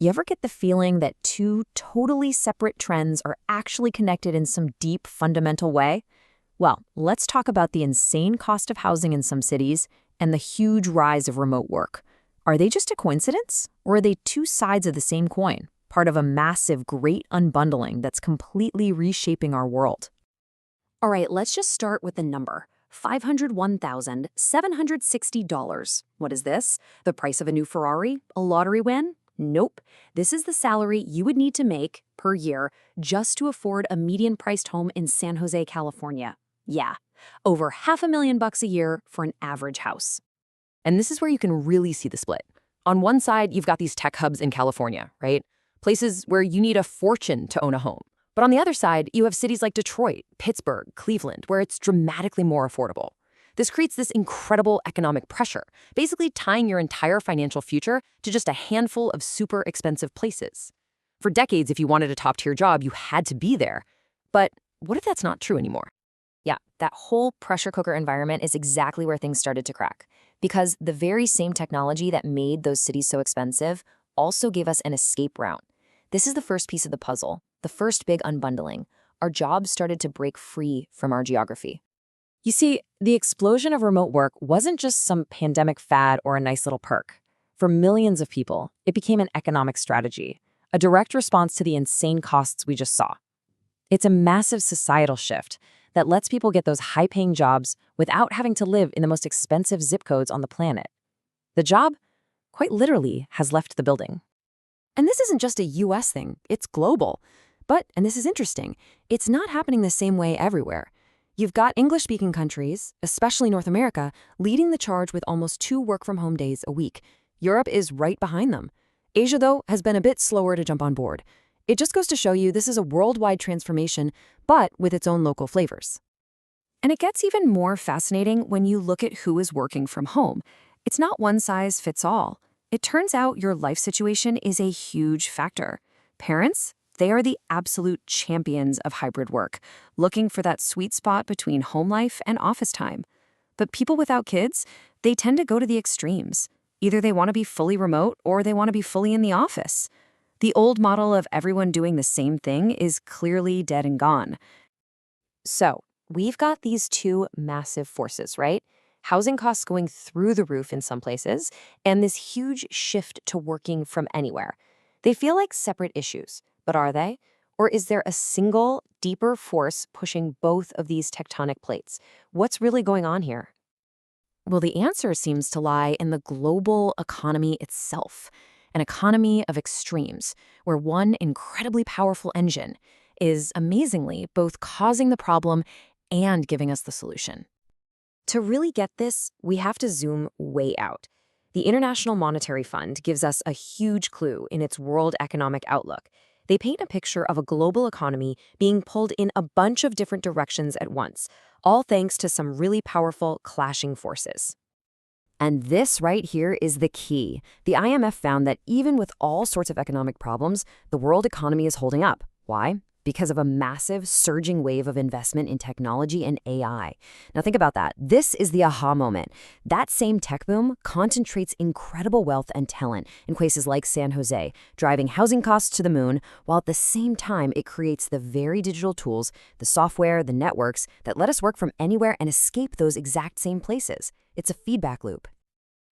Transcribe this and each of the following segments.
You ever get the feeling that two totally separate trends are actually connected in some deep, fundamental way? Well, let's talk about the insane cost of housing in some cities and the huge rise of remote work. Are they just a coincidence, or are they two sides of the same coin, part of a massive, great unbundling that's completely reshaping our world? All right, let's just start with the number. $501,760. What is this? The price of a new Ferrari? A lottery win? Nope. This is the salary you would need to make per year just to afford a median-priced home in San Jose, California. Yeah, over $500,000 a year for an average house. And this is where you can really see the split. On one side, you've got these tech hubs in California, right? Places where you need a fortune to own a home. But on the other side, you have cities like Detroit, Pittsburgh, Cleveland, where it's dramatically more affordable. This creates this incredible economic pressure, basically tying your entire financial future to just a handful of super expensive places. For decades, if you wanted a top-tier job, you had to be there. But what if that's not true anymore? Yeah, that whole pressure cooker environment is exactly where things started to crack. Because the very same technology that made those cities so expensive also gave us an escape route. This is the first piece of the puzzle, the first big unbundling. Our jobs started to break free from our geography. You see, the explosion of remote work wasn't just some pandemic fad or a nice little perk. For millions of people, it became an economic strategy, a direct response to the insane costs we just saw. It's a massive societal shift that lets people get those high-paying jobs without having to live in the most expensive zip codes on the planet. The job, quite literally, has left the building. And this isn't just a US thing, it's global. But, and this is interesting, it's not happening the same way everywhere. You've got English-speaking countries, especially North America, leading the charge with almost 2 work-from-home days a week. Europe is right behind them. Asia, though, has been a bit slower to jump on board. It just goes to show you this is a worldwide transformation, but with its own local flavors. And it gets even more fascinating when you look at who is working from home. It's not one size fits all. It turns out your life situation is a huge factor. Parents, they are the absolute champions of hybrid work, looking for that sweet spot between home life and office time. But people without kids, they tend to go to the extremes. Either they want to be fully remote or they want to be fully in the office. The old model of everyone doing the same thing is clearly dead and gone. So, we've got these two massive forces, right? Housing costs going through the roof in some places, and this huge shift to working from anywhere. They feel like separate issues, but are they? Or is there a single, deeper force pushing both of these tectonic plates? What's really going on here? Well, the answer seems to lie in the global economy itself, an economy of extremes, where one incredibly powerful engine is, amazingly, both causing the problem and giving us the solution. To really get this, we have to zoom way out. The International Monetary Fund gives us a huge clue in its World Economic Outlook. They paint a picture of a global economy being pulled in a bunch of different directions at once, all thanks to some really powerful clashing forces. And this right here is the key. The IMF found that even with all sorts of economic problems, the world economy is holding up. Why? Because of a massive, surging wave of investment in technology and AI. Now think about that. This is the aha moment. That same tech boom concentrates incredible wealth and talent in places like San Jose, driving housing costs to the moon, while at the same time it creates the very digital tools, the software, the networks that let us work from anywhere and escape those exact same places. It's a feedback loop.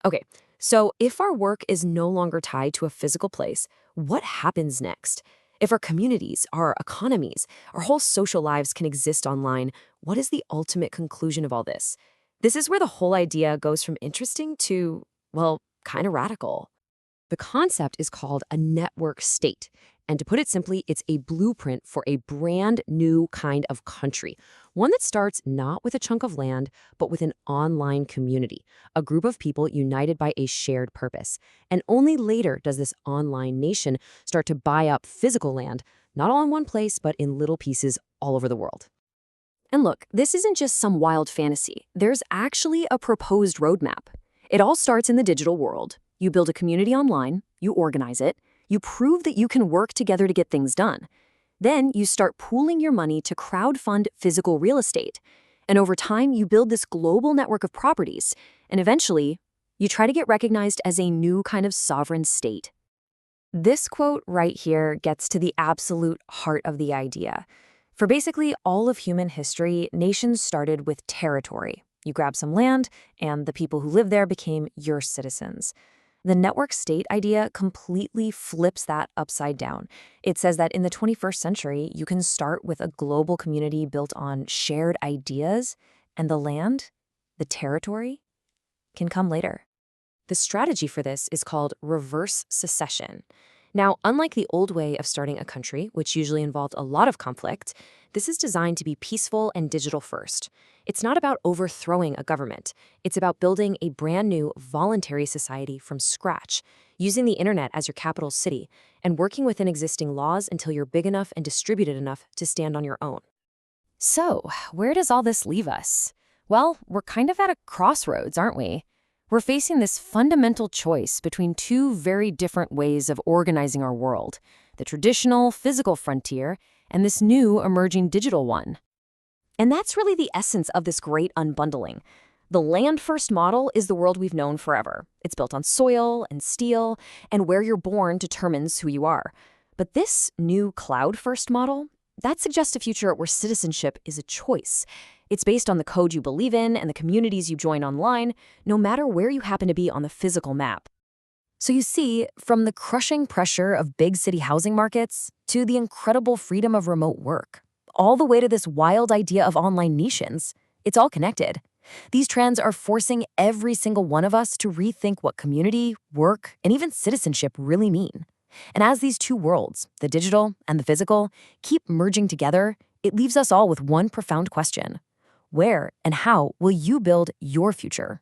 Okay, so if our work is no longer tied to a physical place, what happens next? If our communities, our economies, our whole social lives can exist online, what is the ultimate conclusion of all this? This is where the whole idea goes from interesting to, well, kind of radical. The concept is called a network state. And to put it simply, it's a blueprint for a brand new kind of country. One that starts not with a chunk of land, but with an online community, a group of people united by a shared purpose. And only later does this online nation start to buy up physical land, not all in one place, but in little pieces all over the world. And look, this isn't just some wild fantasy. There's actually a proposed roadmap. It all starts in the digital world. You build a community online, you organize it, you prove that you can work together to get things done. Then you start pooling your money to crowdfund physical real estate. And over time, you build this global network of properties. And eventually, you try to get recognized as a new kind of sovereign state. This quote right here gets to the absolute heart of the idea. For basically all of human history, nations started with territory. You grab some land, and the people who live there became your citizens. The network state idea completely flips that upside down. It says that in the 21st century, you can start with a global community built on shared ideas, and the land, the territory, can come later. The strategy for this is called reverse secession. Now, unlike the old way of starting a country, which usually involved a lot of conflict, this is designed to be peaceful and digital first. It's not about overthrowing a government. It's about building a brand new voluntary society from scratch, using the internet as your capital city, and working within existing laws until you're big enough and distributed enough to stand on your own. So, where does all this leave us? Well, we're kind of at a crossroads, aren't we? We're facing this fundamental choice between two very different ways of organizing our world, the traditional physical frontier and this new emerging digital one. And that's really the essence of this great unbundling. The land-first model is the world we've known forever. It's built on soil and steel, and where you're born determines who you are. But this new cloud-first model, that suggests a future where citizenship is a choice. It's based on the code you believe in and the communities you join online, no matter where you happen to be on the physical map. So you see, from the crushing pressure of big city housing markets to the incredible freedom of remote work, all the way to this wild idea of online nations, it's all connected. These trends are forcing every single one of us to rethink what community, work, and even citizenship really mean. And as these two worlds, the digital and the physical, keep merging together, it leaves us all with one profound question. Where and how will you build your future?